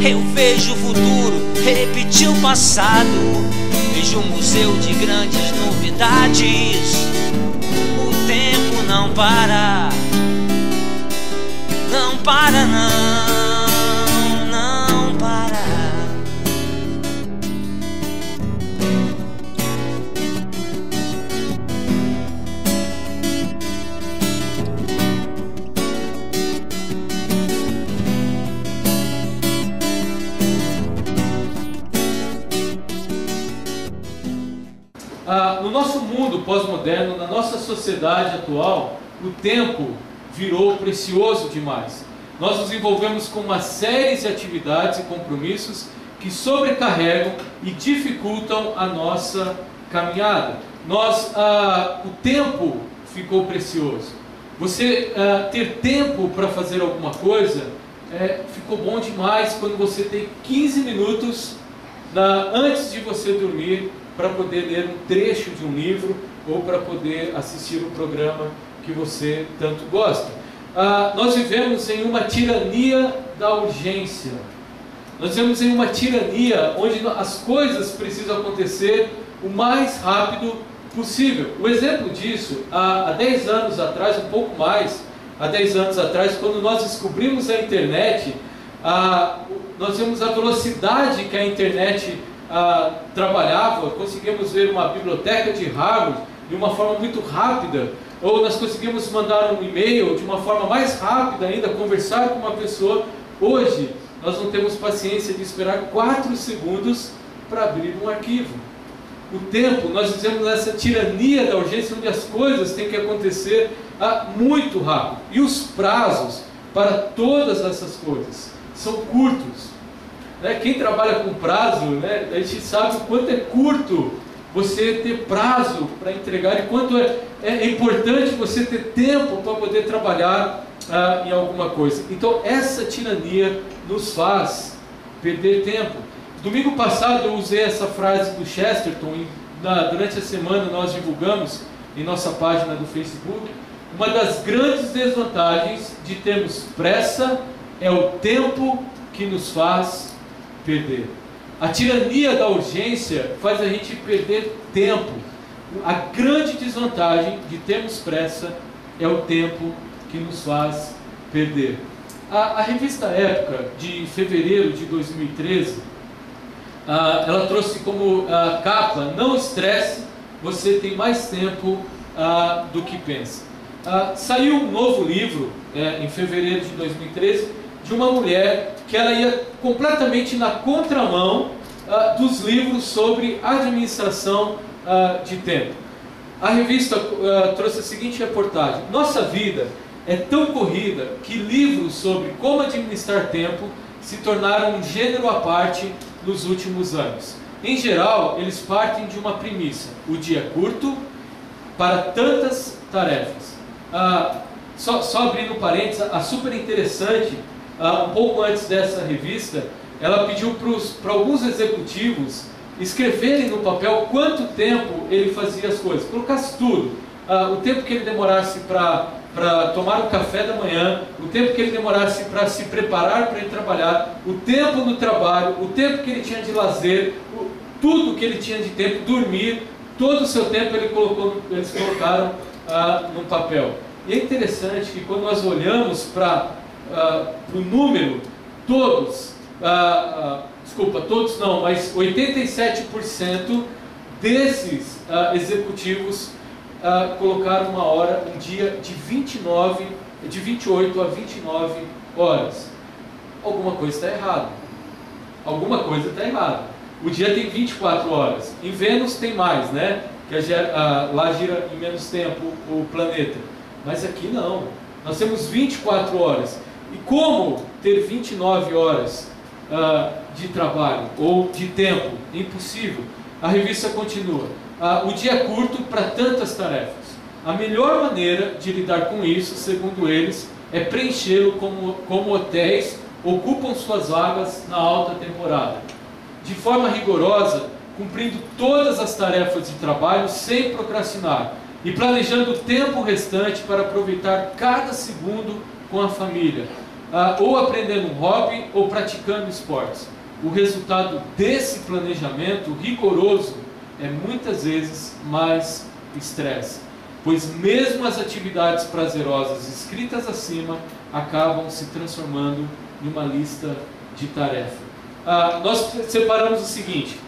Eu vejo o futuro repetir o passado, vejo um museu de grandes novidades. O tempo não para, não para não, não para. No nosso mundo pós-moderno, na nossa sociedade atual, o tempo virou precioso demais. Nós nos envolvemos com uma série de atividades e compromissos que sobrecarregam e dificultam a nossa caminhada. O tempo ficou precioso. Você ter tempo para fazer alguma coisa ficou bom demais quando você tem 15 minutos antes de você dormir para poder ler um trecho de um livro ou para poder assistir um programa que você tanto gosta. Nós vivemos em uma tirania da urgência. Nós vivemos em uma tirania onde as coisas precisam acontecer o mais rápido possível. O exemplo disso, há 10 anos atrás, um pouco mais, há 10 anos atrás, quando nós descobrimos a internet, nós vimos a velocidade que a internet trabalhava. Conseguimos ver uma biblioteca de Harvard de uma forma muito rápida, ou nós conseguimos mandar um e-mail de uma forma mais rápida ainda, conversar com uma pessoa. Hoje, nós não temos paciência de esperar 4 segundos para abrir um arquivo. O tempo, nós vivemos nessa tirania da urgência, onde as coisas têm que acontecer muito rápido. E os prazos para todas essas coisas são curtos. Quem trabalha com prazo, a gente sabe o quanto é curto você ter prazo para entregar e quanto é importante você ter tempo para poder trabalhar em alguma coisa. Então essa tirania nos faz perder tempo. Domingo passado eu usei essa frase do Chesterton e durante a semana nós divulgamos em nossa página do Facebook. Uma das grandes desvantagens de termos pressa é o tempo que nos faz perder. A tirania da urgência faz a gente perder tempo. A grande desvantagem de termos pressa é o tempo que nos faz perder. A revista Época, de fevereiro de 2013, ela trouxe como capa: não estresse, você tem mais tempo do que pensa. Saiu um novo livro em fevereiro de 2013 de uma mulher que ela ia completamente na contramão dos livros sobre administração de tempo. A revista trouxe a seguinte reportagem: nossa vida é tão corrida que livros sobre como administrar tempo se tornaram um gênero à parte nos últimos anos. Em geral, eles partem de uma premissa: o dia é curto para tantas tarefas. Só abrindo parênteses, a super interessante, um pouco antes dessa revista, ela pediu para alguns executivos escreverem no papel quanto tempo ele fazia as coisas, colocasse tudo, o tempo que ele demorasse para tomar o café da manhã, o tempo que ele demorasse para se preparar para ir trabalhar, o tempo no trabalho, o tempo que ele tinha de lazer, tudo que ele tinha de tempo, dormir, todo o seu tempo eles colocaram no papel. E é interessante que quando nós olhamos para o número, todos não, mas 87% desses executivos colocaram um dia de 28 a 29 horas. Alguma coisa está errada. Alguma coisa está errada. O dia tem 24 horas. Em Vênus tem mais, que lá gira em menos tempo o planeta. Mas aqui não. Nós temos 24 horas. E como ter 29 horas de trabalho ou de tempo? Impossível. A revista continua. O dia é curto para tantas tarefas. A melhor maneira de lidar com isso, segundo eles, é preenchê-lo como hotéis ocupam suas vagas na alta temporada. De forma rigorosa, cumprindo todas as tarefas de trabalho sem procrastinar e planejando o tempo restante para aproveitar cada segundo com a família. ou aprendendo um hobby, ou praticando esportes. O resultado desse planejamento rigoroso é muitas vezes mais estresse, pois mesmo as atividades prazerosas escritas acima acabam se transformando em uma lista de tarefas. Nós separamos o seguinte: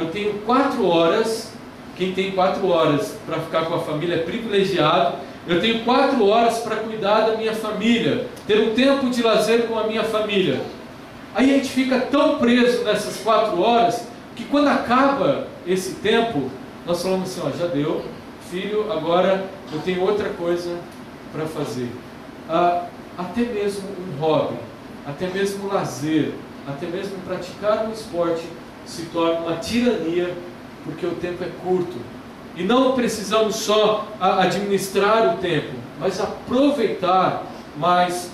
eu tenho 4 horas, quem tem 4 horas para ficar com a família é privilegiado. Eu tenho 4 horas para cuidar da minha família, ter um tempo de lazer com a minha família. Aí a gente fica tão preso nessas 4 horas, que quando acaba esse tempo, nós falamos assim: ó, já deu, filho, agora eu tenho outra coisa para fazer. Até mesmo um hobby, até mesmo um lazer, até mesmo praticar um esporte se torna uma tirania, porque o tempo é curto. E não precisamos só administrar o tempo, mas aproveitar mais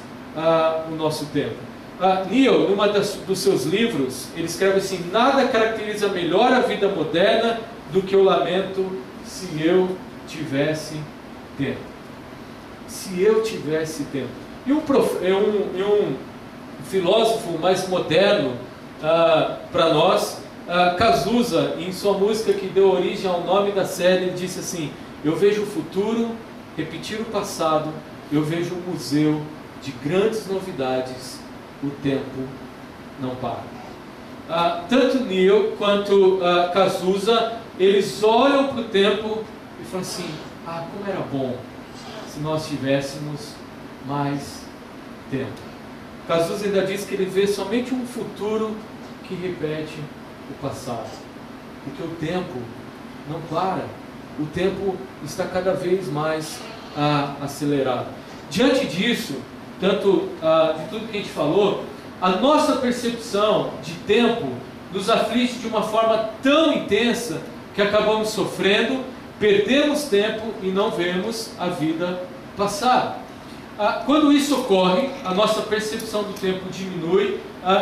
o nosso tempo. Neil, numa dos seus livros, ele escreve assim: nada caracteriza melhor a vida moderna do que o lamento se eu tivesse tempo. Se eu tivesse tempo. E um filósofo mais moderno para nós, Cazuza, em sua música que deu origem ao nome da série, ele disse assim: eu vejo o futuro repetir o passado, eu vejo um museu de grandes novidades, o tempo não para. Tanto Neil quanto Cazuza, eles olham para o tempo e falam assim: como era bom se nós tivéssemos mais tempo. Cazuza ainda diz que ele vê somente um futuro que repete o passado, porque o tempo não para, o tempo está cada vez mais acelerado. Diante disso, tanto de tudo que a gente falou, a nossa percepção de tempo nos aflige de uma forma tão intensa que acabamos sofrendo, perdemos tempo e não vemos a vida passar. Quando isso ocorre, a nossa percepção do tempo diminui,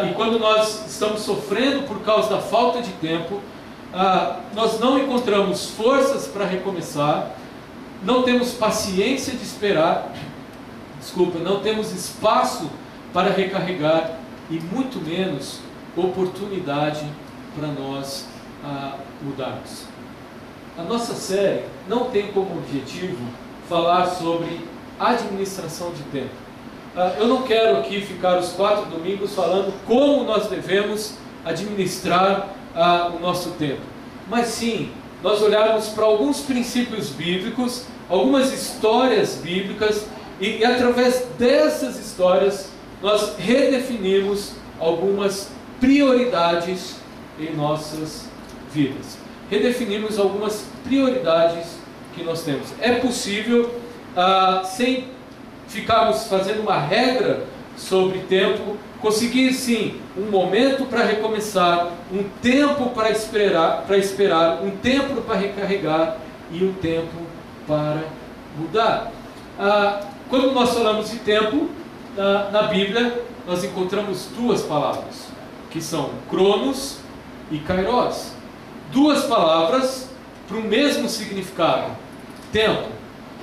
e quando nós estamos sofrendo por causa da falta de tempo, nós não encontramos forças para recomeçar, não temos paciência de esperar, não temos espaço para recarregar e muito menos oportunidade para nós mudarmos. A nossa série não tem como objetivo falar sobre administração de tempo. Eu não quero aqui ficar os 4 domingos falando como nós devemos administrar o nosso tempo, mas sim nós olharmos para alguns princípios bíblicos, algumas histórias bíblicas, e através dessas histórias nós redefinimos algumas prioridades em nossas vidas. Redefinimos algumas prioridades que nós temos. É possível, sem ficarmos fazendo uma regra sobre tempo, conseguir sim um momento para recomeçar, um tempo para esperar, um tempo para recarregar e um tempo para mudar. Quando nós falamos de tempo, na Bíblia, nós encontramos 2 palavras, que são Cronos e Kairos. 2 palavras para o mesmo significado, tempo.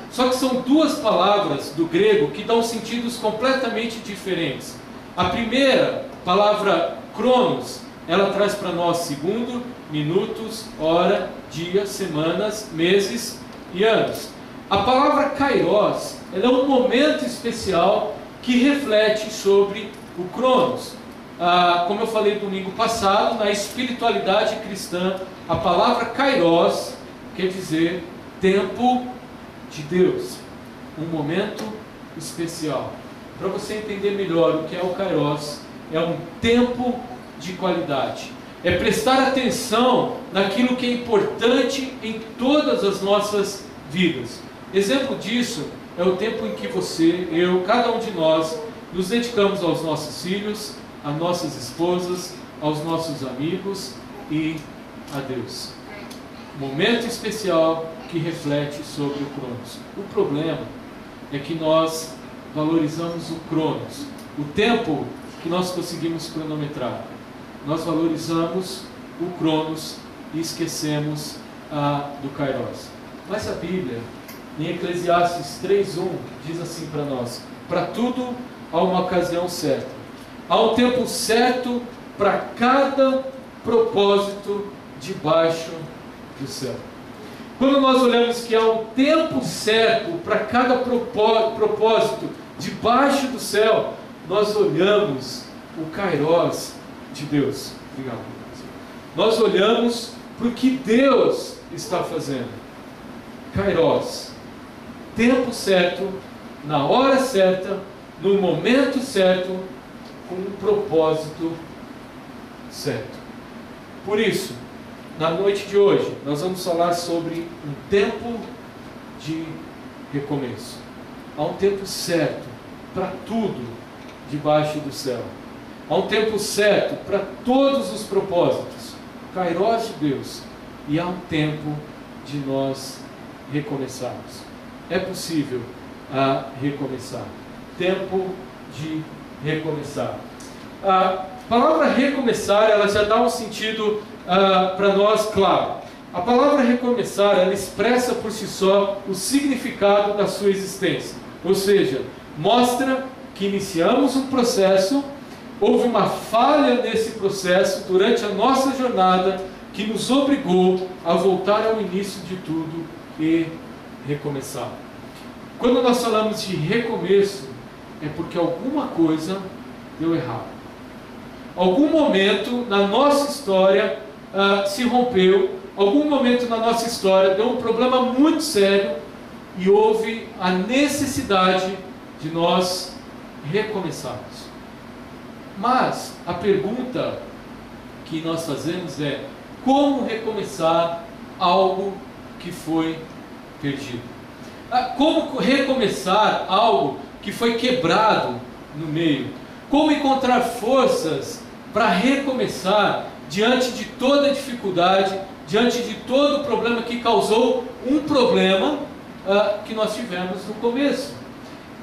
Só que são 2 palavras do grego que dão sentidos completamente diferentes. A primeira palavra, Cronos, ela traz para nós segundo, minutos, hora, dia, semanas, meses e anos. A palavra Kairos, ela é um momento especial que reflete sobre o Cronos. Como eu falei domingo passado, na espiritualidade cristã, a palavra Kairos quer dizer tempo de Deus, um momento especial. Para você entender melhor o que é o Kairos, é um tempo de qualidade, é prestar atenção naquilo que é importante em todas as nossas vidas. Exemplo disso é o tempo em que você, eu, cada um de nós, nos dedicamos aos nossos filhos, às nossas esposas, aos nossos amigos e a Deus. Momento especial que reflete sobre o Cronos. O problema é que nós valorizamos o Cronos, o tempo que nós conseguimos cronometrar. Nós valorizamos o Cronos e esquecemos do Kairos. Mas a Bíblia, em Eclesiastes 3:1, diz assim para nós: para tudo há uma ocasião certa. Há um tempo certo para cada propósito debaixo do céu. Quando nós olhamos que há um tempo certo para cada propósito debaixo do céu, nós olhamos o Kairos de Deus. Obrigado. Nós olhamos para o que Deus está fazendo. Kairos. Tempo certo, na hora certa, no momento certo, com um propósito certo. Por isso, na noite de hoje, nós vamos falar sobre um tempo de recomeço. Há um tempo certo para tudo debaixo do céu. Há um tempo certo para todos os propósitos. Kairos de Deus. E há um tempo de nós recomeçarmos. É possível recomeçar. Tempo de recomeçar. A palavra recomeçar, ela já dá um sentido para nós claro. A palavra recomeçar, ela expressa por si só o significado da sua existência. Ou seja, mostra que iniciamos um processo, houve uma falha nesse processo durante a nossa jornada que nos obrigou a voltar ao início de tudo e recomeçar. Quando nós falamos de recomeço, é porque alguma coisa deu errado. Algum momento na nossa história se rompeu, algum momento na nossa história deu um problema muito sério e houve a necessidade de nós recomeçarmos. Mas a pergunta que nós fazemos é: como recomeçar algo que foi perdido? Como recomeçar algo que foi quebrado no meio? Como encontrar forças para recomeçar diante de toda a dificuldade, diante de todo o problema que causou um problema que nós tivemos no começo?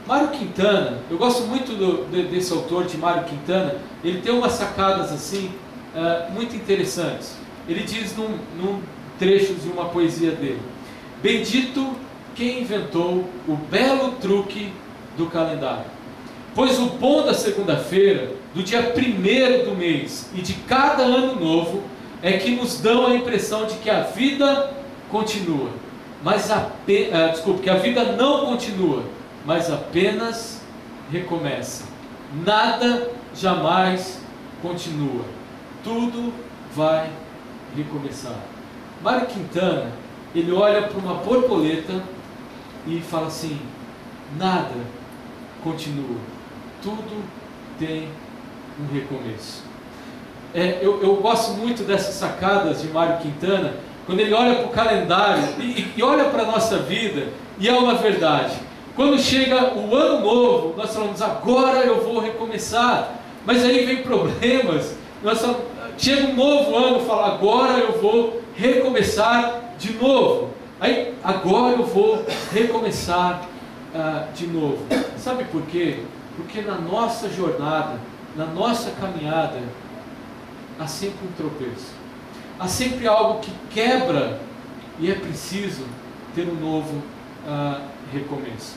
Mário Quintana, eu gosto muito desse autor, de Mário Quintana. Ele tem umas sacadas assim muito interessantes. Ele diz num trecho de uma poesia dele: bendito quem inventou o belo truque do calendário, pois o bom da segunda-feira, do dia 1º do mês e de cada ano novo é que nos dão a impressão de que a vida continua, que a vida não continua, mas apenas recomeça. Nada jamais continua, tudo vai recomeçar. Mário Quintana, ele olha para uma borboleta e fala assim: nada continua, tudo tem um recomeço. Eu gosto muito dessas sacadas de Mário Quintana, quando ele olha para o calendário e olha para a nossa vida, e é uma verdade. Quando chega o ano novo, nós falamos: agora eu vou recomeçar. Mas aí vem problemas, chega um novo ano, fala: agora eu vou recomeçar de novo. Aí, agora eu vou recomeçar de novo. Sabe por quê? Porque na nossa jornada, na nossa caminhada, há sempre um tropeço. Há sempre algo que quebra e é preciso ter um novo recomeço.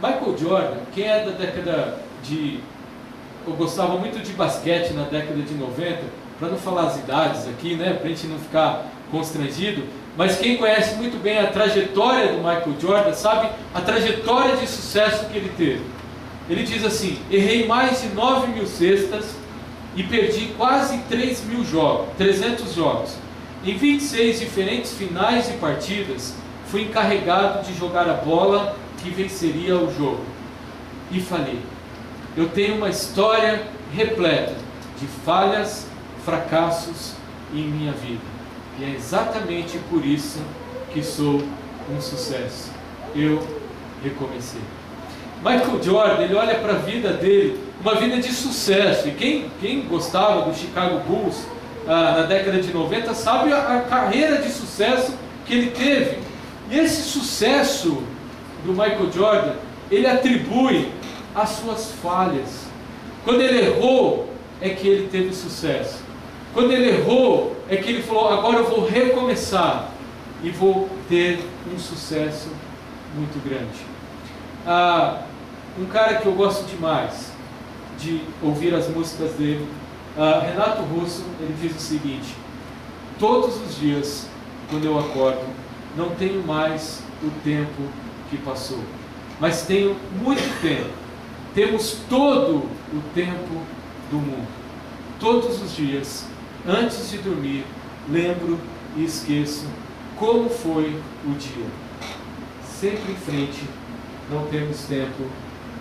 Michael Jordan, quem é da década de... Eu gostava muito de basquete na década de 90, para não falar as idades aqui, né, para a gente não ficar constrangido, mas quem conhece muito bem a trajetória do Michael Jordan, sabe a trajetória de sucesso que ele teve. Ele diz assim: errei mais de 9.000 cestas e perdi quase 300 jogos. Em 26 diferentes finais de partidas, fui encarregado de jogar a bola que venceria o jogo. E falei. Eu tenho uma história repleta de falhas, fracassos em minha vida. E é exatamente por isso que sou um sucesso. Eu recomecei. Michael Jordan, ele olha para a vida dele, uma vida de sucesso. E quem gostava do Chicago Bulls na década de 90 sabe a carreira de sucesso que ele teve. E esse sucesso do Michael Jordan, ele atribui às suas falhas. Quando ele errou, é que ele teve sucesso. Quando ele errou, é que ele falou: agora eu vou recomeçar e vou ter um sucesso muito grande. Um cara que eu gosto demais, de ouvir as músicas dele, Renato Russo, ele diz o seguinte: todos os dias, quando eu acordo, não tenho mais o tempo que passou, mas tenho muito tempo. Temos todo o tempo do mundo. Todos os dias, antes de dormir, lembro e esqueço como foi o dia. Sempre em frente, não temos tempo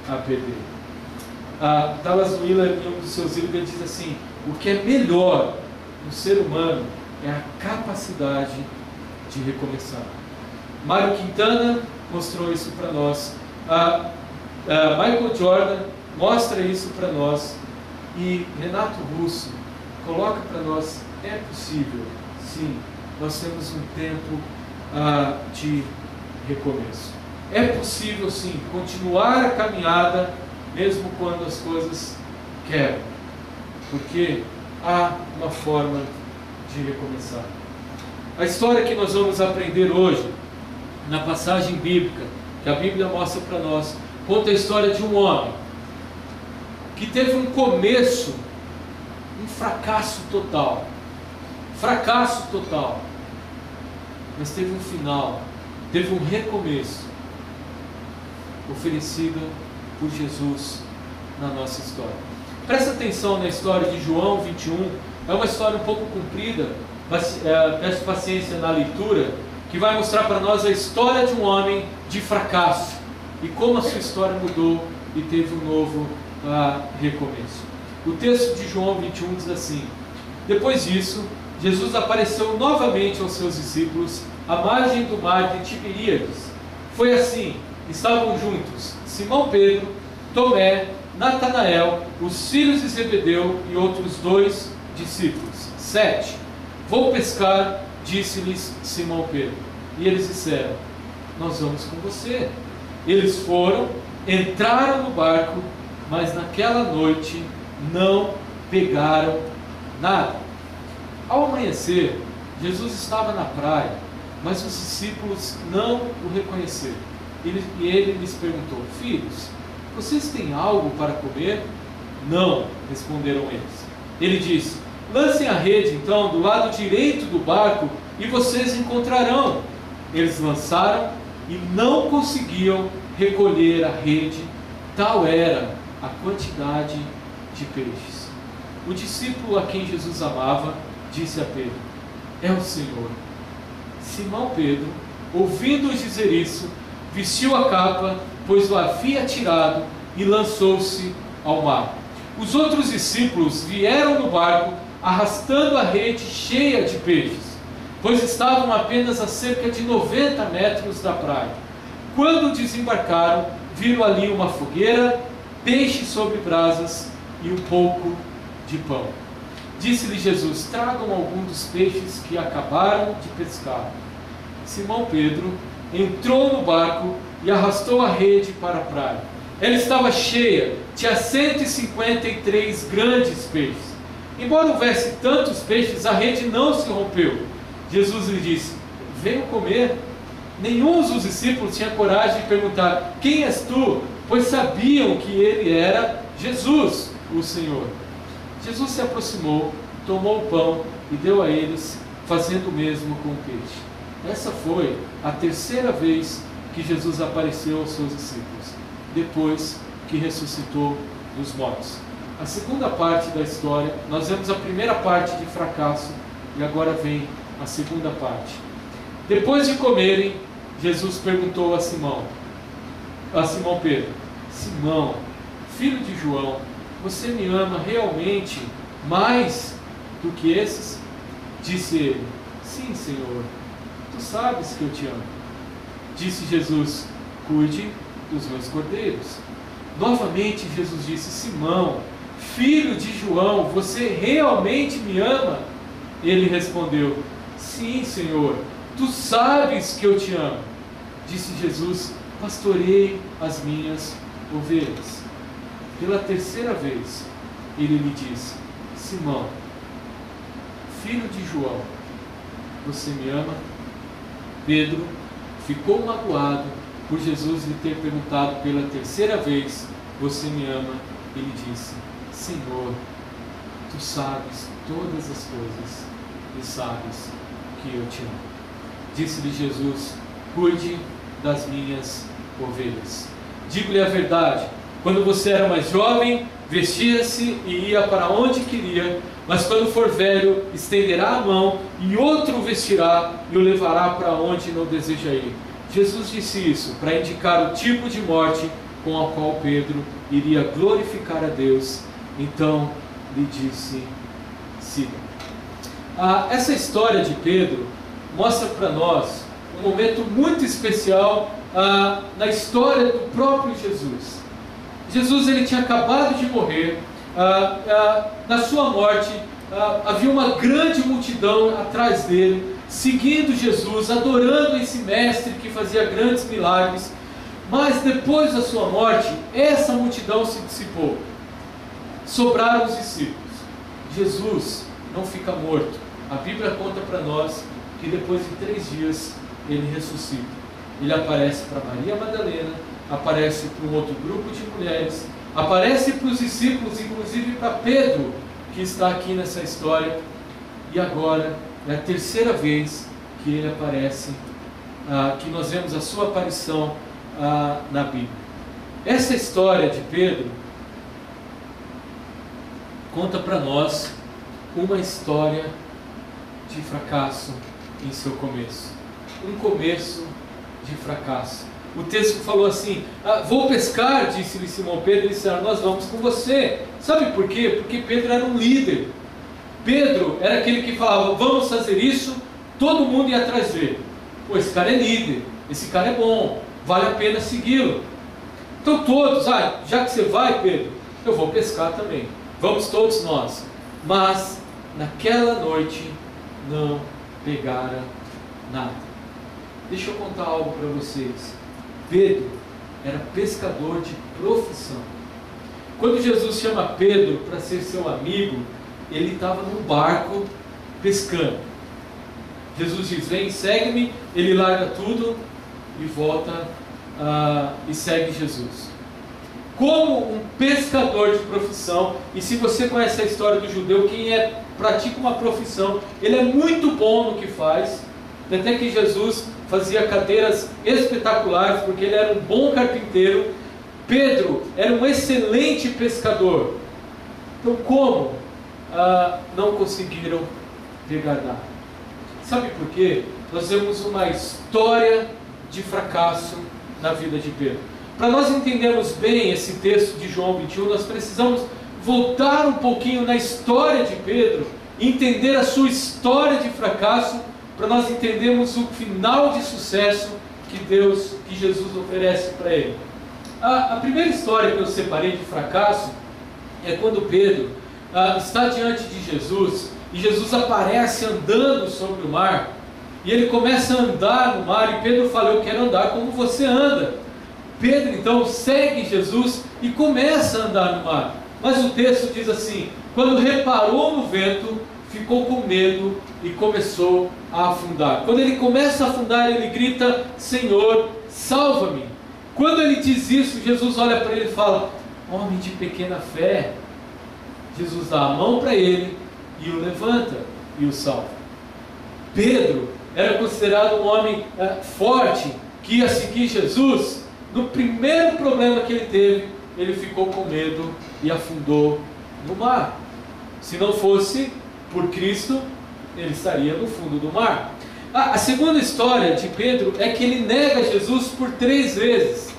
a perder. Dallas Willard, em um dos seus livros, ele diz assim: o que é melhor no ser humano é a capacidade de recomeçar. Mário Quintana mostrou isso para nós. Michael Jordan mostra isso para nós. E Renato Russo coloca para nós: é possível, sim, nós temos um tempo de recomeço. É possível, sim, continuar a caminhada mesmo quando as coisas quebram, porque há uma forma de recomeçar. A história que nós vamos aprender hoje, na passagem bíblica, que a Bíblia mostra para nós, conta a história de um homem que teve um começo, um fracasso total, mas teve um final, teve um recomeço, oferecido por Jesus na nossa história. Presta atenção na história de João 21, é uma história um pouco comprida, mas peço paciência na leitura, que vai mostrar para nós a história de um homem de fracasso, e como a sua história mudou e teve um novo recomeço. O texto de João 21 diz assim: depois disso, Jesus apareceu novamente aos seus discípulos à margem do mar de Tiberíades. Foi assim: estavam juntos Simão Pedro, Tomé, Natanael, os filhos de Zebedeu e outros 2 discípulos. 7. Vou pescar, disse-lhes Simão Pedro. E eles disseram: nós vamos com você. Eles foram, entraram no barco, mas naquela noite não pegaram nada. Ao amanhecer, Jesus estava na praia, mas os discípulos não o reconheceram. E ele lhes perguntou: filhos, vocês têm algo para comer? Não, responderam eles. Ele disse: lancem a rede então do lado direito do barco e vocês encontrarão. Eles lançaram e não conseguiam recolher a rede, tal era a quantidade de peixes. O discípulo a quem Jesus amava disse a Pedro: é o Senhor. Simão Pedro, ouvindo-os dizer isso, vestiu a capa, pois o havia tirado, e lançou-se ao mar. Os outros discípulos vieram no barco, arrastando a rede cheia de peixes, pois estavam apenas a cerca de 90 metros da praia. Quando desembarcaram, viram ali uma fogueira, peixe sobre brasas e um pouco de pão. Disse-lhe Jesus: tragam algum dos peixes que acabaram de pescar. Simão Pedro entrou no barco e arrastou a rede para a praia. Ela estava cheia, tinha 153 grandes peixes. Embora houvesse tantos peixes, a rede não se rompeu. Jesus lhe disse: venham comer. Nenhum dos discípulos tinha coragem de perguntar: quem és tu? Pois sabiam que ele era Jesus, o Senhor. Jesus se aproximou, tomou o pão e deu a eles, fazendo o mesmo com o peixe. Essa foi a terceira vez que Jesus apareceu aos seus discípulos, depois que ressuscitou dos mortos. A segunda parte da história, nós vemos a primeira parte de fracasso e agora vem a segunda parte. Depois de comerem, Jesus perguntou a Simão Pedro: Simão, filho de João, você me ama realmente mais do que esses? Disse ele: sim, Senhor, tu sabes que eu te amo. Disse Jesus: cuide dos meus cordeiros. Novamente Jesus disse: Simão, filho de João, você realmente me ama? Ele respondeu: sim, Senhor, tu sabes que eu te amo. Disse Jesus: pastorei as minhas ovelhas. Pela terceira vez ele lhe disse: Simão, filho de João, você me ama? Pedro ficou magoado por Jesus lhe ter perguntado pela terceira vez: você me ama? ele disse: Senhor, tu sabes todas as coisas e sabes que eu te amo. Disse-lhe Jesus: cuide das minhas ovelhas. Digo-lhe a verdade, quando você era mais jovem, vestia-se e ia para onde queria, mas quando for velho, estenderá a mão e outro o vestirá e o levará para onde não deseja ir. Jesus disse isso para indicar o tipo de morte com a qual Pedro iria glorificar a Deus. Então lhe disse: siga. Essa história de Pedro mostra para nós um momento muito especial na história do próprio Jesus. Jesus, ele tinha acabado de morrer. Na sua morte havia uma grande multidão atrás dele, seguindo Jesus, adorando esse mestre que fazia grandes milagres. Mas depois da sua morte, essa multidão se dissipou. Sobraram os discípulos. Jesus não fica morto. A Bíblia conta para nós que depois de 3 dias ele ressuscita. Ele aparece para Maria Madalena, aparece para um outro grupo de mulheres, aparece para os discípulos, inclusive para Pedro, que está aqui nessa história. E agora é a 3ª vez que ele aparece, que nós vemos a sua aparição na Bíblia. Essa história de Pedro conta para nós uma história de fracasso em seu começo. Um começo de fracasso. O texto falou assim: vou pescar, disse-lhe Simão Pedro, e disseram: nós vamos com você. Sabe por quê? Porque Pedro era um líder. Pedro era aquele que falava: vamos fazer isso, todo mundo ia atrás dele. Pô, esse cara é líder, esse cara é bom, vale a pena segui-lo. Então todos: já que você vai, Pedro, eu vou pescar também, vamos todos nós. Mas naquela noite não pegaram nada. Deixa eu contar algo para vocês. Pedro era pescador de profissão. Quando Jesus chama Pedro para ser seu amigo, ele estava num barco pescando. Jesus diz: vem, segue-me. Ele larga tudo e volta e segue Jesus. Como um pescador de profissão. E se você conhece a história do judeu, quem pratica uma profissão, ele é muito bom no que faz. Até que Jesus fazia cadeiras espetaculares, porque ele era um bom carpinteiro. Pedro era um excelente pescador. Então como não conseguiram pegar nada? Sabe por quê? Nós vemos uma história de fracasso na vida de Pedro. Para nós entendermos bem esse texto de João 21, nós precisamos voltar um pouquinho na história de Pedro, entender a sua história de fracasso, para nós entendermos o final de sucesso que Jesus oferece para ele. A primeira história que eu separei de fracasso é quando Pedro está diante de Jesus, e Jesus aparece andando sobre o mar, e ele começa a andar no mar, e Pedro fala: eu quero andar como você anda. Pedro então segue Jesus e começa a andar no mar. Mas o texto diz assim: quando reparou no vento, ficou com medo e começou a afundar. Quando ele começa a afundar, ele grita: Senhor, salva-me. Quando ele diz isso, Jesus olha para ele e fala: homem de pequena fé. Jesus dá a mão para ele e o levanta e o salva. Pedro era considerado um homem forte, que ia seguir Jesus. No primeiro problema que ele teve, ele ficou com medo e afundou no mar. Se não fosse por Cristo, ele estaria no fundo do mar. A segunda história de Pedro é que ele nega Jesus por 3 vezes.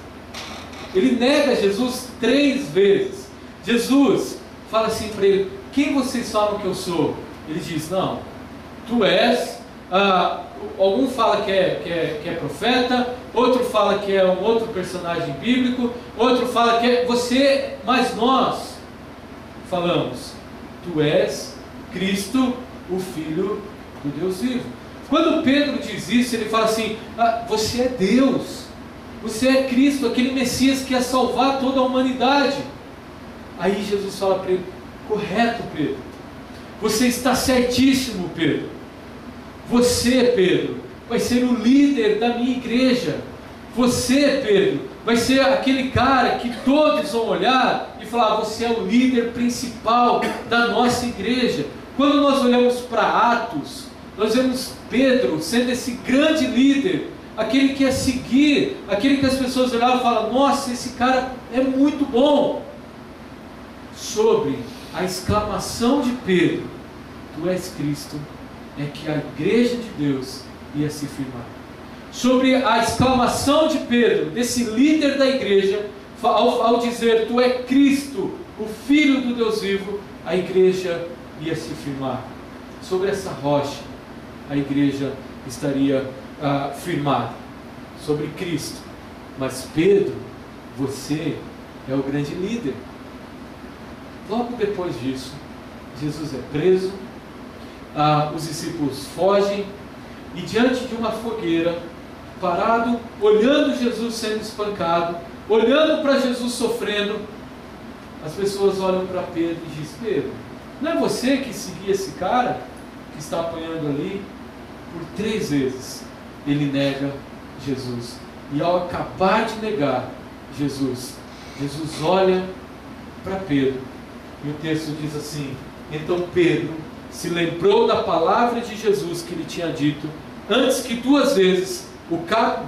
Ele nega Jesus 3 vezes. Jesus fala assim para ele: quem vocês falam que eu sou? Ele diz: não, tu és. Algum fala que é profeta, outro fala que é um outro personagem bíblico, outro fala que é você, mas nós falamos: tu és Cristo, o Filho do Deus vivo. Quando Pedro diz isso, ele fala assim: você é Deus, você é Cristo, aquele Messias que ia salvar toda a humanidade. Aí Jesus fala para ele: correto, Pedro, você está certíssimo, Pedro. Você, Pedro, vai ser o líder da minha igreja. Você, Pedro, vai ser aquele cara que todos vão olhar e falar: você é o líder principal da nossa igreja. Quando nós olhamos para Atos, nós vemos Pedro sendo esse grande líder, aquele que ia seguir, aquele que as pessoas olhavam e falavam: nossa, esse cara é muito bom. Sobre a exclamação de Pedro: tu és Cristo, é que a igreja de Deus ia se firmar. Sobre a exclamação de Pedro, desse líder da igreja, ao dizer: tu é Cristo, o Filho do Deus vivo, a igreja ia se firmar. Sobre essa rocha, a igreja estaria firmada, sobre Cristo. Mas Pedro, você é o grande líder. Logo depois disso, Jesus é preso, os discípulos fogem, e diante de uma fogueira, parado, olhando Jesus sendo espancado, olhando para Jesus sofrendo, as pessoas olham para Pedro e dizem: Pedro, não é você que seguia esse cara que está apanhando ali? Por 3 vezes ele nega Jesus, e ao acabar de negar Jesus, Jesus olha para Pedro, e o texto diz assim: então Pedro se lembrou da palavra de Jesus que lhe tinha dito: antes que 2 vezes o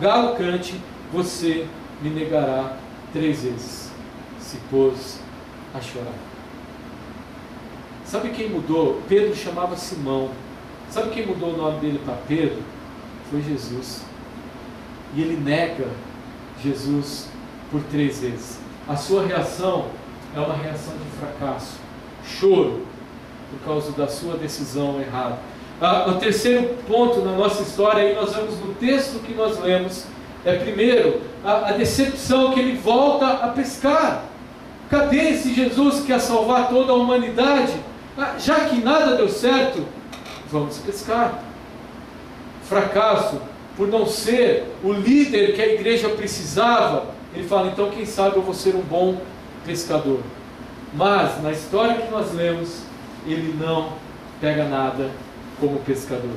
galo cante, você me negará 3 vezes. Se pôs a chorar. Sabe quem mudou? Pedro chamava Simão. Sabe quem mudou o nome dele para Pedro? Foi Jesus. E ele nega Jesus por 3 vezes. A sua reação é uma reação de fracasso, choro, por causa da sua decisão errada. O terceiro ponto na nossa história, aí nós vemos no texto que nós lemos, é primeiro a decepção, que ele volta a pescar. Cadê esse Jesus que ia salvar toda a humanidade? Já que nada deu certo, vamos pescar. Fracasso, por não ser o líder que a igreja precisava, ele fala: então quem sabe eu vou ser um bom pescador. Mas na história que nós lemos, ele não pega nada como pescador.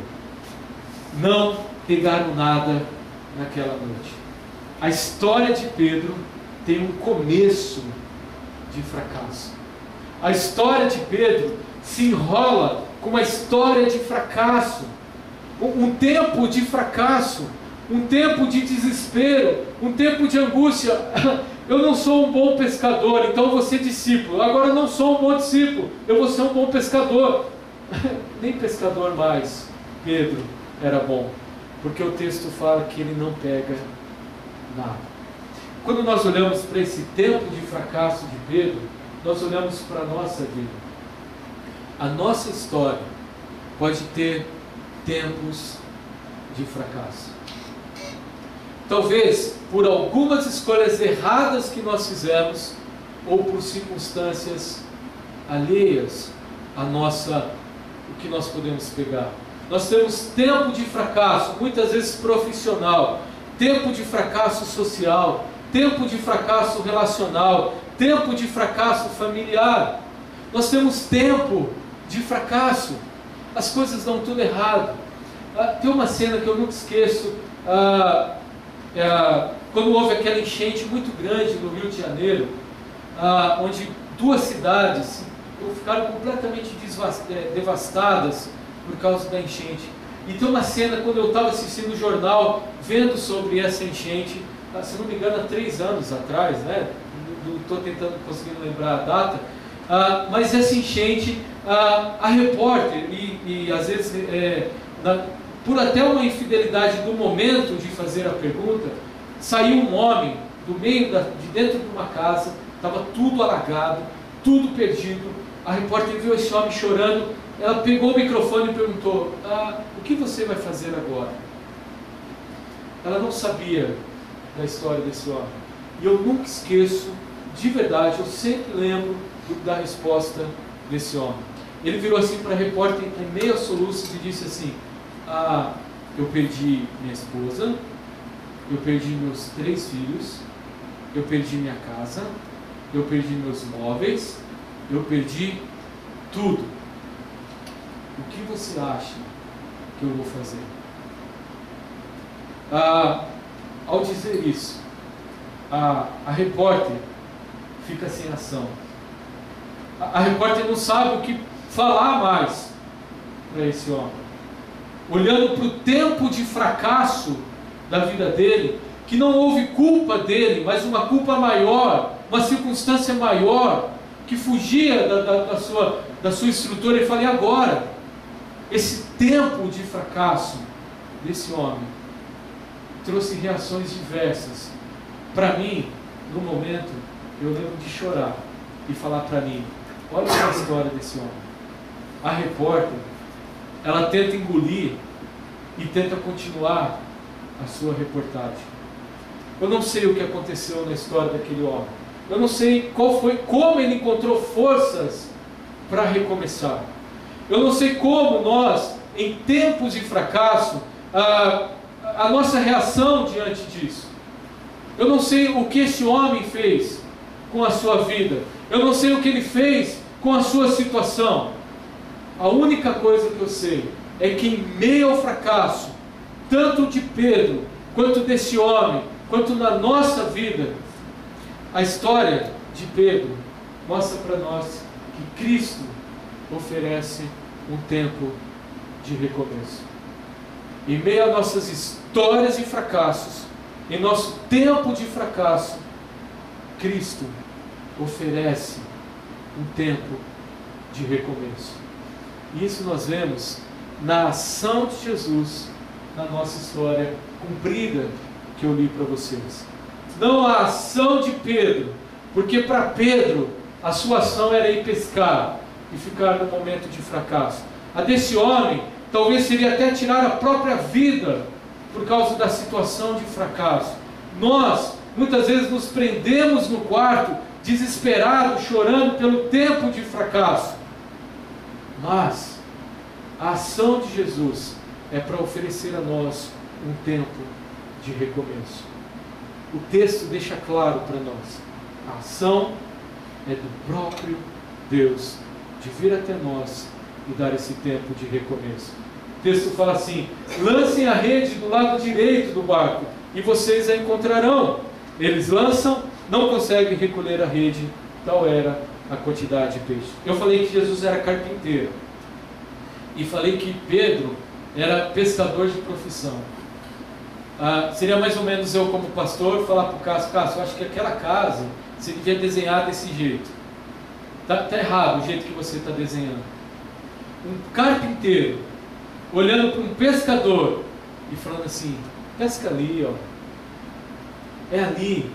Não pegaram nada naquela noite. A história de Pedro tem um começo de fracasso. A história de Pedro se enrola com uma história de fracasso, um tempo de fracasso, um tempo de desespero, um tempo de angústia. Eu não sou um bom pescador, então eu vou ser discípulo. Agora eu não sou um bom discípulo, eu vou ser um bom pescador. Nem pescador mais Pedro era bom, porque o texto fala que ele não pega nada. Quando nós olhamos para esse tempo de fracasso de Pedro, nós olhamos para a nossa vida. A nossa história pode ter tempos de fracasso. Talvez por algumas escolhas erradas que nós fizemos, ou por circunstâncias alheias a o que nós podemos pegar. Nós temos tempo de fracasso, muitas vezes profissional, tempo de fracasso social, tempo de fracasso relacional, tempo de fracasso familiar. Nós temos tempo de fracasso, as coisas dão tudo errado. Tem uma cena que eu nunca esqueço, quando houve aquela enchente muito grande no Rio de Janeiro, onde 2 cidades ficaram completamente devastadas por causa da enchente. E tem uma cena, quando eu estava assistindo o jornal, vendo sobre essa enchente, se não me engano há 3 anos atrás, né? Estou tentando conseguir lembrar a data, mas essa enchente, a repórter, e às vezes por até uma infidelidade do momento de fazer a pergunta, saiu um homem do meio de dentro de uma casa, estava tudo alagado, tudo perdido. A repórter viu esse homem chorando, ela pegou o microfone e perguntou: o que você vai fazer agora? Ela não sabia da história desse homem. E eu nunca esqueço, de verdade, eu sempre lembro da resposta desse homem. Ele virou assim para a repórter em meio a soluços e disse assim: eu perdi minha esposa, eu perdi meus 3 filhos, eu perdi minha casa, eu perdi meus móveis, eu perdi tudo. O que você acha que eu vou fazer? Ao dizer isso, a repórter fica sem ação. A repórter não sabe o que falar mais para esse homem. Olhando para o tempo de fracasso da vida dele, que não houve culpa dele, mas uma culpa maior, uma circunstância maior, que fugia da sua estrutura. Ele fala: e agora? Esse tempo de fracasso desse homem trouxe reações diversas. Para mim, no momento, eu lembro de chorar e falar para mim: olha a história desse homem. A repórter, ela tenta engolir e tenta continuar a sua reportagem. Eu não sei o que aconteceu na história daquele homem. Eu não sei como ele encontrou forças para recomeçar. Eu não sei como nós, em tempos de fracasso, a nossa reação diante disso. Eu não sei o que esse homem fez com a sua vida. Eu não sei o que ele fez com a sua situação. A única coisa que eu sei é que em meio ao fracasso, tanto de Pedro, quanto desse homem, quanto na nossa vida, a história de Pedro mostra para nós que Cristo oferece um tempo de recomeço. Em meio a nossas histórias de fracassos, em nosso tempo de fracasso, Cristo oferece um tempo de recomeço. E isso nós vemos na ação de Jesus, na nossa história cumprida que eu li para vocês. Não a ação de Pedro, porque para Pedro a sua ação era ir pescar e ficar no momento de fracasso. A desse homem talvez seria até tirar a própria vida por causa da situação de fracasso. Nós muitas vezes nos prendemos no quarto, desesperados, chorando pelo tempo de fracasso. Mas a ação de Jesus é para oferecer a nós um tempo de recomeço. O texto deixa claro para nós: a ação é do próprio Deus de vir até nós e dar esse tempo de recomeço. O texto fala assim: lancem a rede do lado direito do barco e vocês a encontrarão. Eles lançam, não conseguem recolher a rede, tal era a quantidade de peixe. Eu falei que Jesus era carpinteiro e falei que Pedro era pescador de profissão. Seria mais ou menos eu, como pastor, falar para o Cássio: eu acho que aquela casa você devia desenhar desse jeito. Está errado o jeito que você está desenhando. Um carpinteiro olhando para um pescador e falando assim: pesca ali, ó. É ali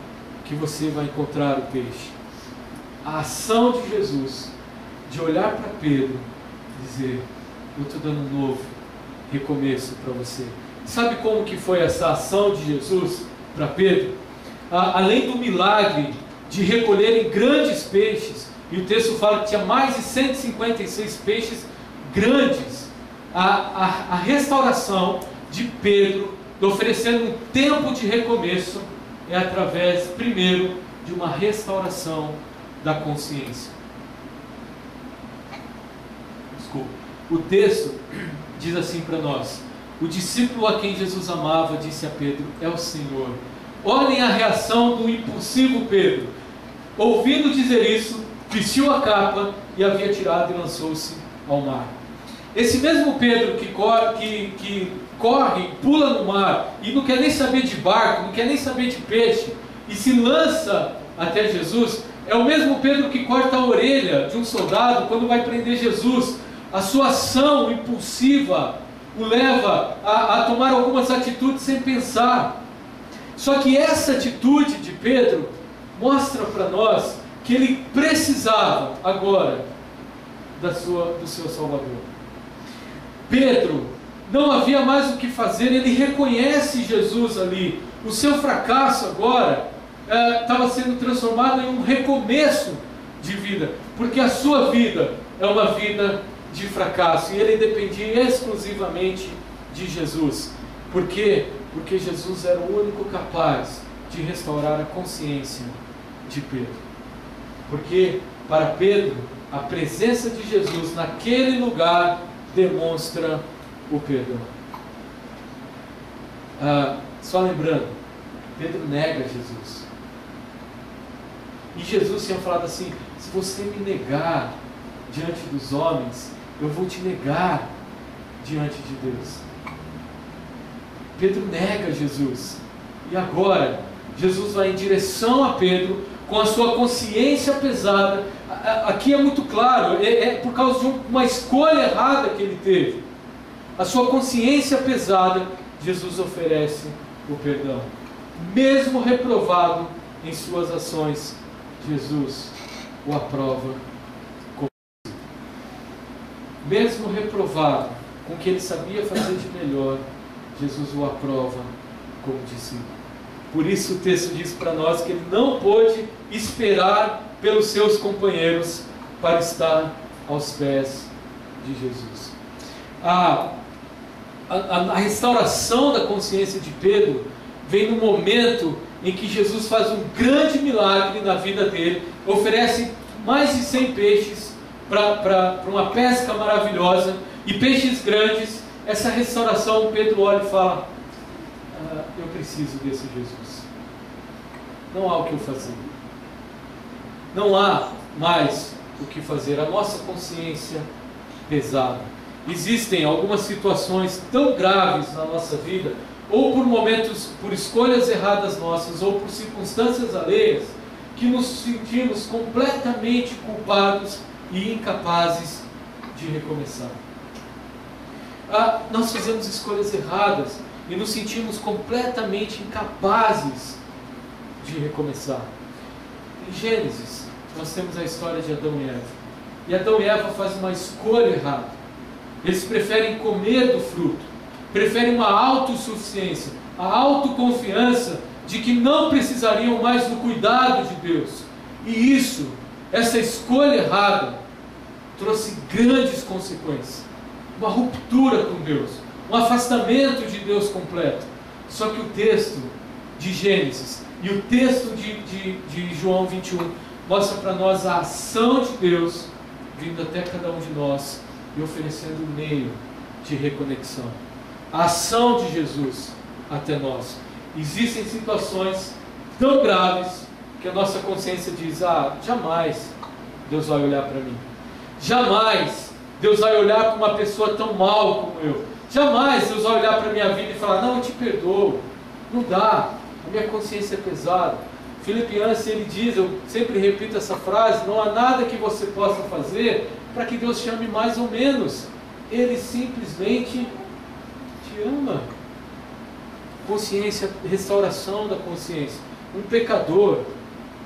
que você vai encontrar o peixe. A ação de Jesus de olhar para Pedro e dizer: eu estou dando um novo recomeço para você. Sabe como que foi essa ação de Jesus para Pedro? Além do milagre de recolherem grandes peixes, e o texto fala que tinha mais de 156 peixes grandes, a restauração de Pedro, oferecendo um tempo de recomeço, é através, primeiro, de uma restauração da consciência. Desculpa. O texto diz assim para nós: o discípulo a quem Jesus amava disse a Pedro: é o Senhor. Olhem a reação do impulsivo Pedro. Ouvindo dizer isso, vestiu a capa e havia tirado e lançou-se ao mar. Esse mesmo Pedro que corre, pula no mar e não quer nem saber de barco, não quer nem saber de peixe e se lança até Jesus, é o mesmo Pedro que corta a orelha de um soldado quando vai prender Jesus. A sua ação impulsiva o leva a tomar algumas atitudes sem pensar. Só que essa atitude de Pedro mostra para nós que ele precisava agora do seu Salvador. Pedro, não havia mais o que fazer, ele reconhece Jesus ali. O seu fracasso agora estava sendo transformado em um recomeço de vida, porque a sua vida é uma vida de fracasso e ele dependia exclusivamente de Jesus. Por quê? Porque Jesus era o único capaz de restaurar a consciência de Pedro. Porque para Pedro, a presença de Jesus naquele lugar demonstra o perdão. Só lembrando, Pedro nega Jesus. E Jesus tinha falado assim: se você me negar diante dos homens, eu vou te negar diante de Deus. Pedro nega Jesus. E agora, Jesus vai em direção a Pedro com a sua consciência pesada. Aqui é muito claro, é por causa de uma escolha errada que ele teve. A sua consciência pesada, Jesus oferece o perdão. Mesmo reprovado em suas ações, Jesus o aprova como discípulo. Mesmo reprovado com o que ele sabia fazer de melhor, Jesus o aprova como discípulo. Por isso o texto diz para nós que ele não pôde esperar pelos seus companheiros para estar aos pés de Jesus. A restauração da consciência de Pedro vem no momento em que Jesus faz um grande milagre na vida dele, oferece mais de 100 peixes para uma pesca maravilhosa, e peixes grandes. Essa restauração, Pedro olha e fala: eu preciso desse Jesus. Não há o que fazer. Não há mais o que fazer. A nossa consciência pesada. Existem algumas situações tão graves na nossa vida, ou por momentos, por escolhas erradas nossas, ou por circunstâncias alheias, que nos sentimos completamente culpados e incapazes de recomeçar. Nós fizemos escolhas erradas e nos sentimos completamente incapazes de recomeçar. Em Gênesis, nós temos a história de Adão e Eva. E Adão e Eva fazem uma escolha errada. Eles preferem comer do fruto, preferem uma autossuficiência, a autoconfiança de que não precisariam mais do cuidado de Deus. E isso, essa escolha errada, trouxe grandes consequências. Uma ruptura com Deus, um afastamento de Deus completo. Só que o texto de Gênesis e o texto de João 21 mostra para nós a ação de Deus vindo até cada um de nós e oferecendo um meio de reconexão. A ação de Jesus até nós. Existem situações tão graves que a nossa consciência diz: jamais Deus vai olhar para mim. Jamais Deus vai olhar para uma pessoa tão mal como eu. Jamais Deus vai olhar para a minha vida e falar: não, eu te perdoo. Não dá. A minha consciência é pesada. Philip Yancey, ele diz, eu sempre repito essa frase: não há nada que você possa fazer para que Deus chame mais ou menos. Ele simplesmente te ama. Consciência, restauração da consciência. Um pecador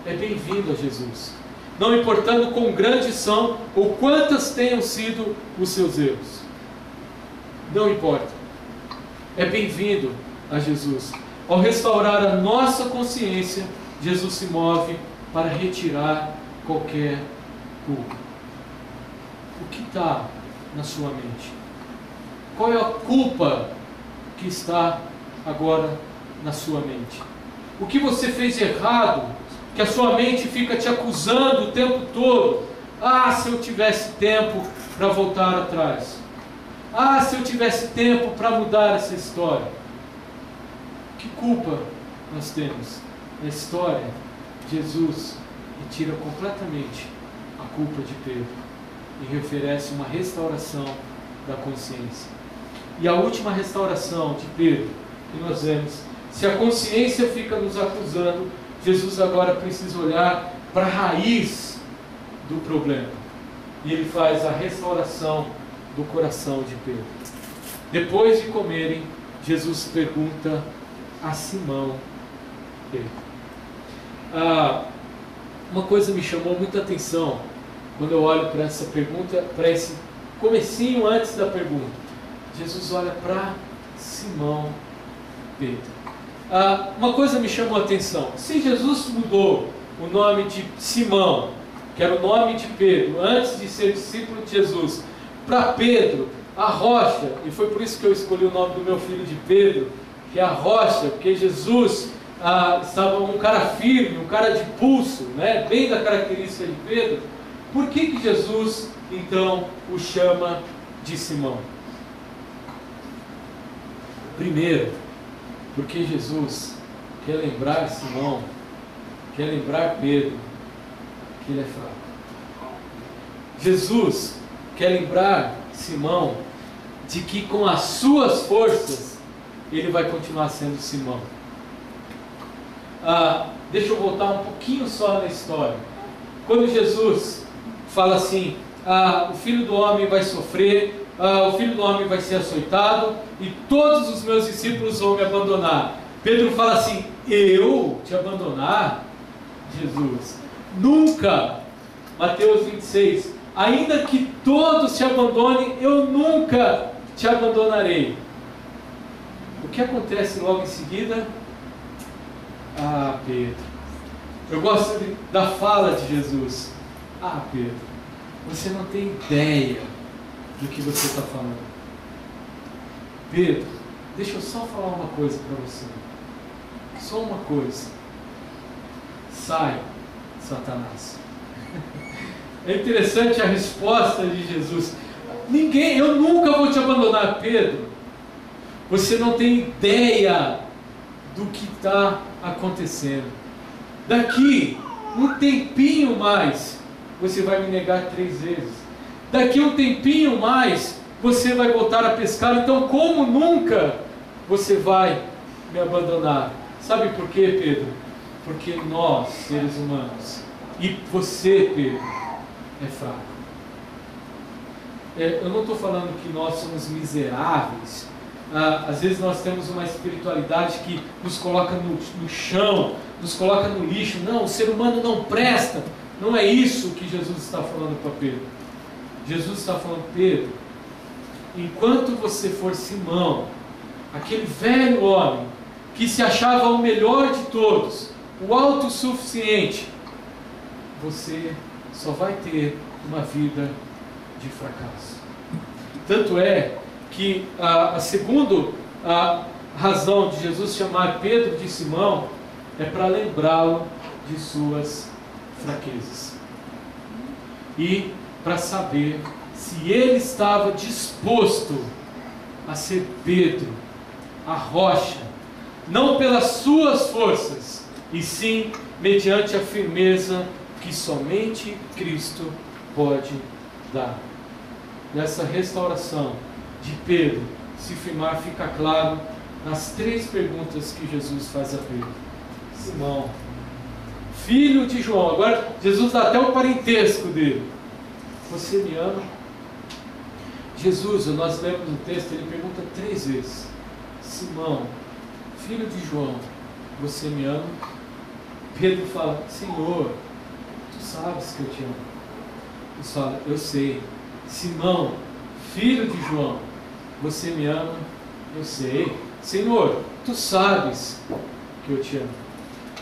é bem-vindo a Jesus, não importando quão grandes são ou quantas tenham sido os seus erros. Não importa. É bem-vindo a Jesus. Ao restaurar a nossa consciência, Jesus se move para retirar qualquer culpa. O que está na sua mente? Qual é a culpa que está agora na sua mente? O que você fez de errado, que a sua mente fica te acusando o tempo todo? Se eu tivesse tempo para voltar atrás. Se eu tivesse tempo para mudar essa história. Que culpa nós temos na história? Jesus retira completamente a culpa de Pedro e oferece uma restauração da consciência. E a última restauração de Pedro que nós vemos: se a consciência fica nos acusando, Jesus agora precisa olhar para a raiz do problema. E ele faz a restauração do coração de Pedro. Depois de comerem, Jesus pergunta a Simão Pedro. Uma coisa me chamou muita atenção quando eu olho para essa pergunta, para esse comecinho antes da pergunta. Jesus olha para Simão Pedro. Uma coisa me chamou a atenção: se Jesus mudou o nome de Simão, que era o nome de Pedro, antes de ser discípulo de Jesus, para Pedro, a rocha, e foi por isso que eu escolhi o nome do meu filho de Pedro, que é a rocha, porque Jesus estava um cara firme, um cara de pulso, né? Bem da característica de Pedro. Por que Jesus então o chama de Simão? Primeiro, porque Jesus quer lembrar Simão, quer lembrar Pedro que ele é fraco. Jesus quer lembrar Simão de que com as suas forças ele vai continuar sendo Simão. Deixa eu voltar um pouquinho só na história. Quando Jesus fala assim, o Filho do Homem vai sofrer, o Filho do Homem vai ser açoitado e todos os meus discípulos vão me abandonar. Pedro fala assim, eu te abandonar? Jesus, nunca. Mateus 26, ainda que todos te abandonem, eu nunca te abandonarei. O que acontece logo em seguida? Pedro, eu gosto da fala de Jesus. Pedro, você não tem ideia do que você está falando. Pedro, deixa eu só falar uma coisa para você. Só uma coisa. Sai, Satanás. É interessante a resposta de Jesus. Eu nunca vou te abandonar, Pedro. Você não tem ideia do que está acontecendo. Daqui um tempinho mais, você vai me negar 3 vezes. Daqui um tempinho mais, você vai voltar a pescar. Então, como nunca você vai me abandonar? Sabe por quê, Pedro? Porque nós, seres humanos, e você, Pedro, é fraco. Eu não estou falando que nós somos miseráveis. Às vezes nós temos uma espiritualidade que nos coloca no chão, nos coloca no lixo. Não, o ser humano não presta. Não é isso que Jesus está falando para Pedro. Jesus está falando, Pedro, enquanto você for Simão, aquele velho homem que se achava o melhor de todos, o autossuficiente, você só vai ter uma vida de fracasso. Tanto é que a segunda razão de Jesus chamar Pedro de Simão é para lembrá-lo de suas fraquezas e para saber se ele estava disposto a ser Pedro, a rocha, não pelas suas forças, e sim mediante a firmeza que somente Cristo pode dar. Nessa restauração de Pedro se firmar, fica claro nas 3 perguntas que Jesus faz a Pedro. Simão, filho de João, agora Jesus dá até o parentesco dele. Você me ama? Jesus, nós lemos no texto, ele pergunta 3 vezes. Simão, filho de João, você me ama? Pedro fala, Senhor, tu sabes que eu te amo. Jesus fala, eu sei. Simão, filho de João, você me ama? Eu sei. Senhor, tu sabes que eu te amo.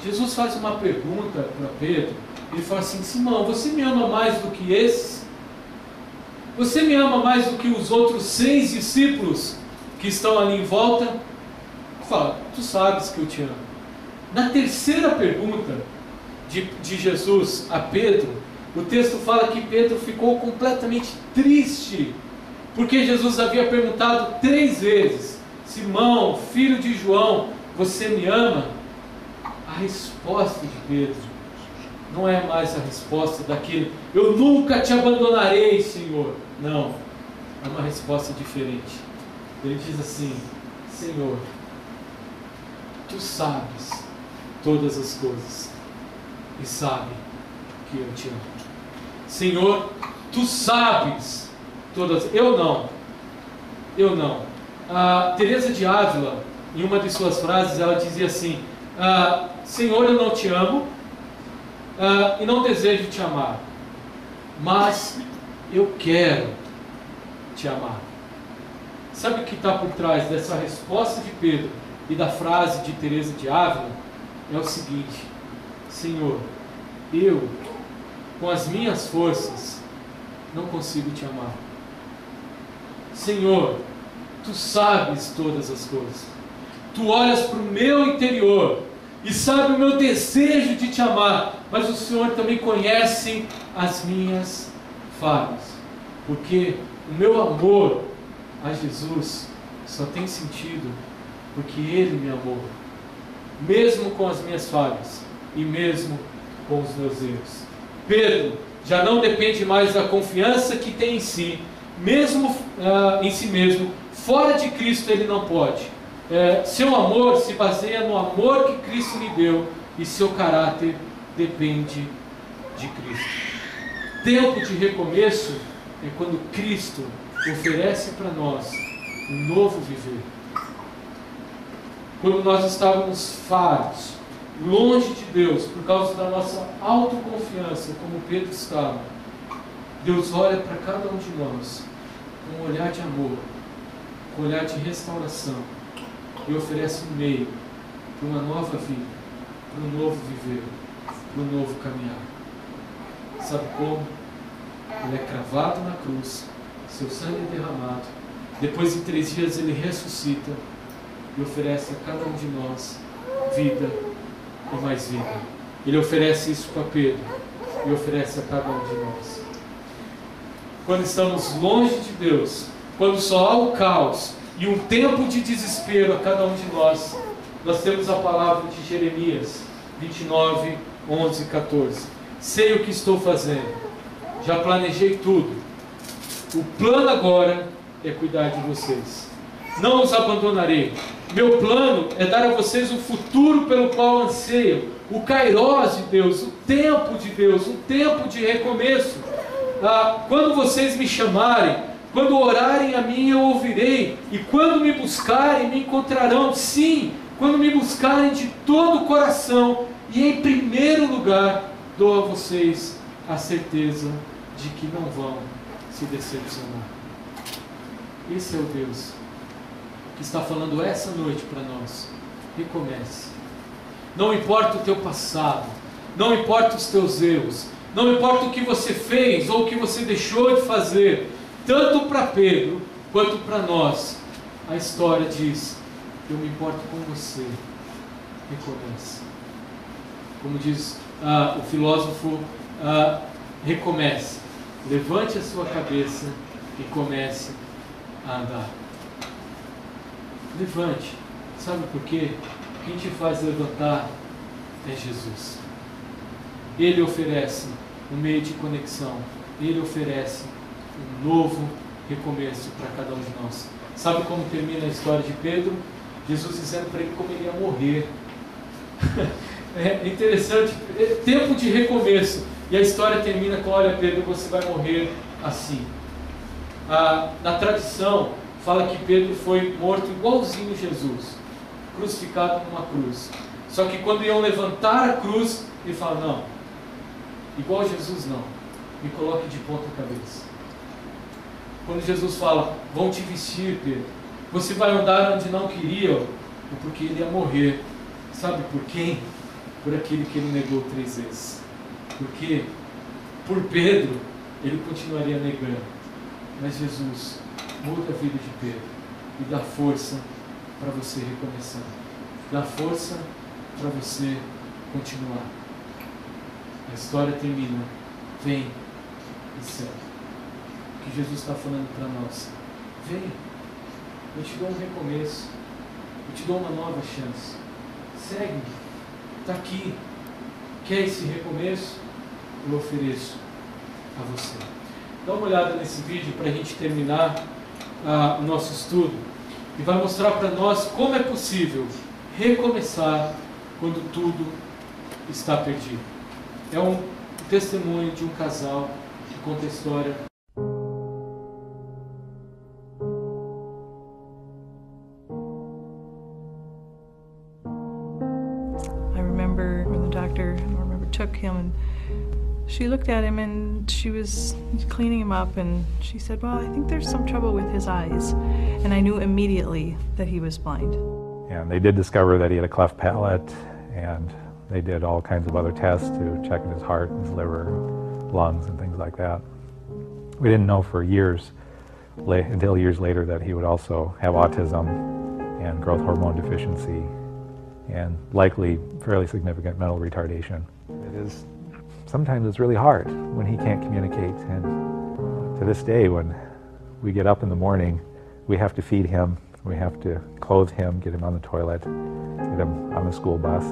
Jesus faz uma pergunta para Pedro. Ele fala assim, Simão, você me ama mais do que esses? Você me ama mais do que os outros 6 discípulos que estão ali em volta? Ele fala, tu sabes que eu te amo. Na terceira pergunta de Jesus a Pedro, o texto fala que Pedro ficou completamente triste, porque Jesus havia perguntado 3 vezes, Simão, filho de João, você me ama? A resposta de Pedro não é mais a resposta daquele, eu nunca te abandonarei, Senhor. Não, é uma resposta diferente. Ele diz assim, Senhor, tu sabes todas as coisas e sabe que eu te amo. Senhor, tu sabes todas. Eu não. A Teresa de Ávila, em uma de suas frases, ela dizia assim, Senhor, eu não te amo e não desejo te amar, mas eu quero te amar. Sabe o que está por trás dessa resposta de Pedro e da frase de Teresa de Ávila? É o seguinte, Senhor, eu, com as minhas forças, não consigo te amar. Senhor, tu sabes todas as coisas. Tu olhas para o meu interior e sabe o meu desejo de te amar, mas o Senhor também conhece as minhas falhas, porque o meu amor a Jesus só tem sentido porque Ele me amou. mesmo com as minhas falhas e mesmo com os meus erros. Pedro já não depende mais da confiança que tem em si, mesmo em si mesmo. Fora de Cristo ele não pode. Seu amor se baseia no amor que Cristo lhe deu e seu caráter depende de Cristo. Tempo de recomeço é quando Cristo oferece para nós um novo viver. Quando nós estávamos fartos, longe de Deus, por causa da nossa autoconfiança, como Pedro estava, Deus olha para cada um de nós com um olhar de amor, com um olhar de restauração, e oferece um meio para uma nova vida, para um novo viver, para um novo caminhar. Sabe como? Ele é cravado na cruz, seu sangue é derramado, depois de 3 dias ele ressuscita e oferece a cada um de nós vida e mais vida. Ele oferece isso para Pedro e oferece a cada um de nós. Quando estamos longe de Deus, quando só há o caos e um tempo de desespero a cada um de nós, nós temos a palavra de Jeremias 29, 11 e 14. Sei o que estou fazendo, já planejei tudo. O plano agora é cuidar de vocês. Não os abandonarei. Meu plano é dar a vocês o futuro pelo qual anseiam, o kairós de Deus, o tempo de Deus, um tempo de recomeço. Quando vocês me chamarem, quando orarem a mim, eu ouvirei, e quando me buscarem, me encontrarão. Sim, quando me buscarem de todo o coração, e em primeiro lugar, dou a vocês a certeza de que não vão se decepcionar. Esse é o Deus que está falando essa noite para nós. Recomece. Não importa o teu passado, não importa os teus erros, não importa o que você fez ou o que você deixou de fazer, tanto para Pedro quanto para nós, a história diz: eu me importo com você. Recomece. Como diz o filósofo, recomece. Levante a sua cabeça e comece a andar. Levante. Sabe por quê? Quem te faz levantar é Jesus. Ele oferece um meio de conexão. Ele oferece um novo recomeço para cada um de nós. Sabe como termina a história de Pedro? Jesus dizendo para ele como ele ia morrer. É interessante. Tempo de recomeço. E a história termina com: olha, Pedro, você vai morrer assim. Na tradição fala que Pedro foi morto igualzinho Jesus, crucificado numa cruz. Só que quando iam levantar a cruz, ele fala: não, igual Jesus não, me coloque de ponta cabeça. Quando Jesus fala: vão te vestir, Pedro, você vai andar onde não queriam, é porque ele ia morrer. Sabe por quem? Por aquele que ele negou 3 vezes. Porque por Pedro ele continuaria negando, mas Jesus muda a vida de Pedro e dá força para você recomeçar, dá força para você continuar. A história termina: vem e segue. O que Jesus está falando para nós: vem, eu te dou um recomeço, eu te dou uma nova chance, segue-me, está aqui. Quer esse recomeço? Eu ofereço a você. Dá uma olhada nesse vídeo para a gente terminar o nosso estudo, e vai mostrar para nós como é possível recomeçar quando tudo está perdido. É um testemunho de um casal que conta a história. I remember when the doctor, took him, and she looked at him and she was cleaning him up, and she said, well, I think there's some trouble with his eyes. And I knew immediately that he was blind. And they did discover that he had a cleft palate, and they did all kinds of other tests to check in his heart, his liver, lungs, and things like that. We didn't know for years, until years later, that he would also have autism and growth hormone deficiency and likely fairly significant mental retardation. Sometimes it's really hard when he can't communicate, and to this day when we get up in the morning, we have to feed him, we have to clothe him, get him on the toilet, get him on the school bus.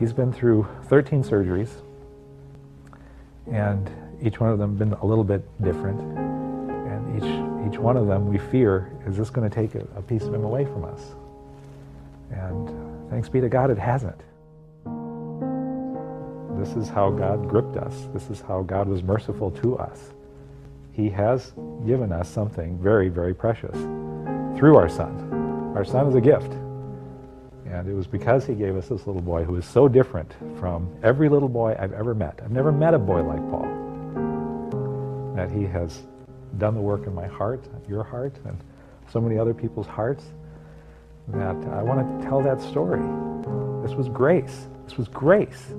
He's been through 13 surgeries, and each one of them been a little bit different. And each one of them, we fear, is this going to take a piece of him away from us? And thanks be to God, it hasn't. This is how God gripped us. This is how God was merciful to us. He has given us something very, very precious through our son. Our son is a gift. And it was because he gave us this little boy who is so different from every little boy I've ever met. I've never met a boy like Paul. That he has done the work in my heart, your heart, and so many other people's hearts, that I want to tell that story. This was grace. This was grace.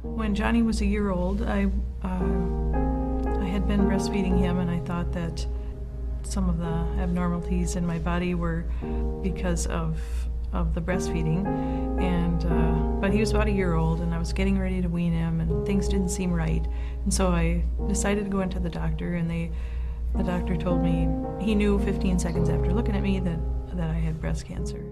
When Johnny was a year old, I had been breastfeeding him, and I thought that some of the abnormalities in my body were because of the breastfeeding. But he was about a year old, and I was getting ready to wean him, and things didn't seem right. And so I decided to go into the doctor, and the doctor told me he knew 15 seconds after looking at me that I had breast cancer.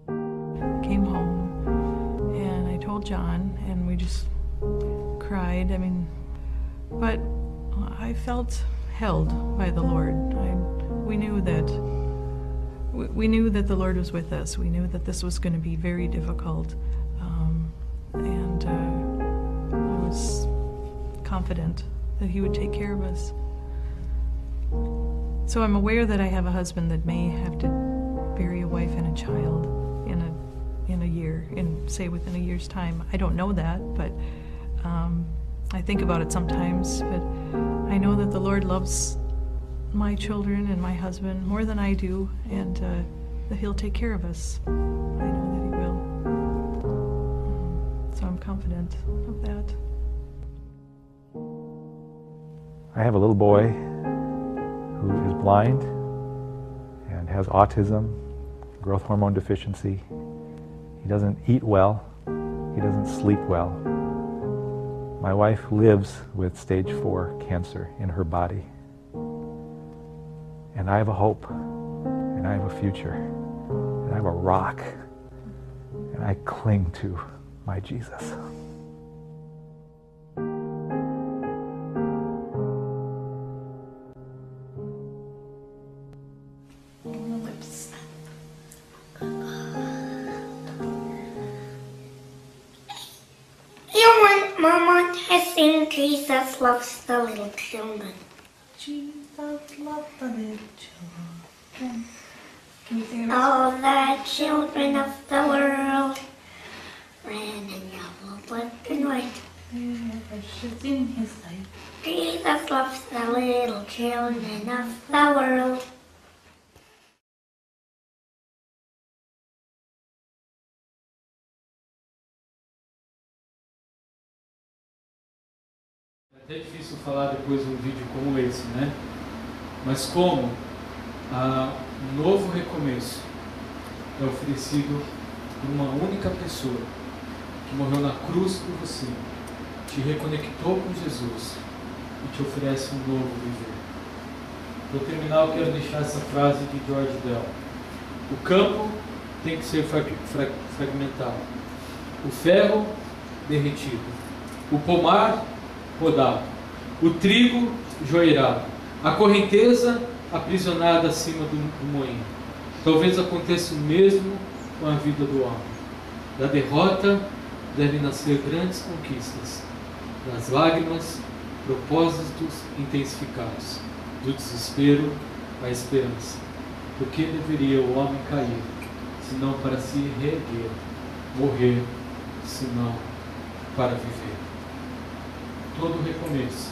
I came home, and I told John, and we just cried. But I felt held by the Lord. We knew that the Lord was with us. We knew that this was going to be very difficult, and I was confident that He would take care of us. So I'm aware that I have a husband that may have to bury a wife and a child in a year, within a year's time. I don't know that, but I think about it sometimes. But I know that the Lord loves my children and my husband more than I do, and that He'll take care of us. I know that He will. So I'm confident of that. I have a little boy who is blind and has autism, growth hormone deficiency. He doesn't eat well. He doesn't sleep well. My wife lives with stage 4 cancer in her body. And I have a hope, and I have a future, and I have a rock, and I cling to my Jesus. Mama, I sing Jesus loves the little children. Jesus loves the little children. Can you sing it? All the children of the world, red and yellow, black and white. Precious in His sight. Jesus loves the little children of the world. É até difícil falar depois de um vídeo como esse, né? Mas como um novo recomeço é oferecido por uma única pessoa que morreu na cruz por você, te reconectou com Jesus e te oferece um novo viver. Para terminar, eu quero deixar essa frase de George Bell. O campo tem que ser fragmentado, o ferro derretido, o pomar podado, o trigo joeirado, a correnteza aprisionada acima do moinho. Talvez aconteça o mesmo com a vida do homem. Da derrota devem nascer grandes conquistas, das lágrimas, propósitos intensificados, do desespero, a esperança. Por que deveria o homem cair, senão para se reerguer, morrer, senão para viver? Todo recomeço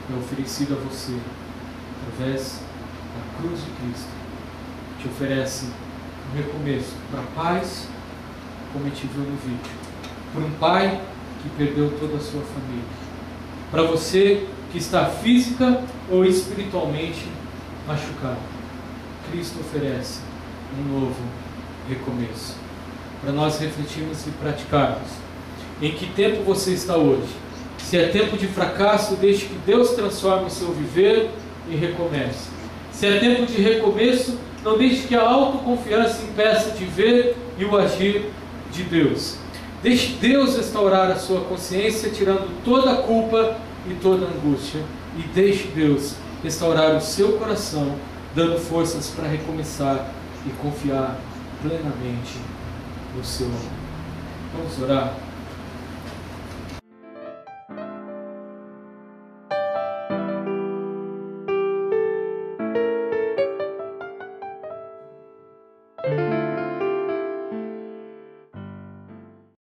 é oferecido a você através da cruz de Cristo. Te oferece um recomeço para pais, como a gente viu no vídeo, para um pai que perdeu toda a sua família, para você que está física ou espiritualmente machucado. Cristo oferece um novo recomeço para nós refletirmos e praticarmos. Em que tempo você está hoje? Se é tempo de fracasso, deixe que Deus transforme o seu viver e recomece. Se é tempo de recomeço, não deixe que a autoconfiança impeça de ver e o agir de Deus. Deixe Deus restaurar a sua consciência, tirando toda a culpa e toda a angústia. E deixe Deus restaurar o seu coração, dando forças para recomeçar e confiar plenamente no seu amor. Vamos orar?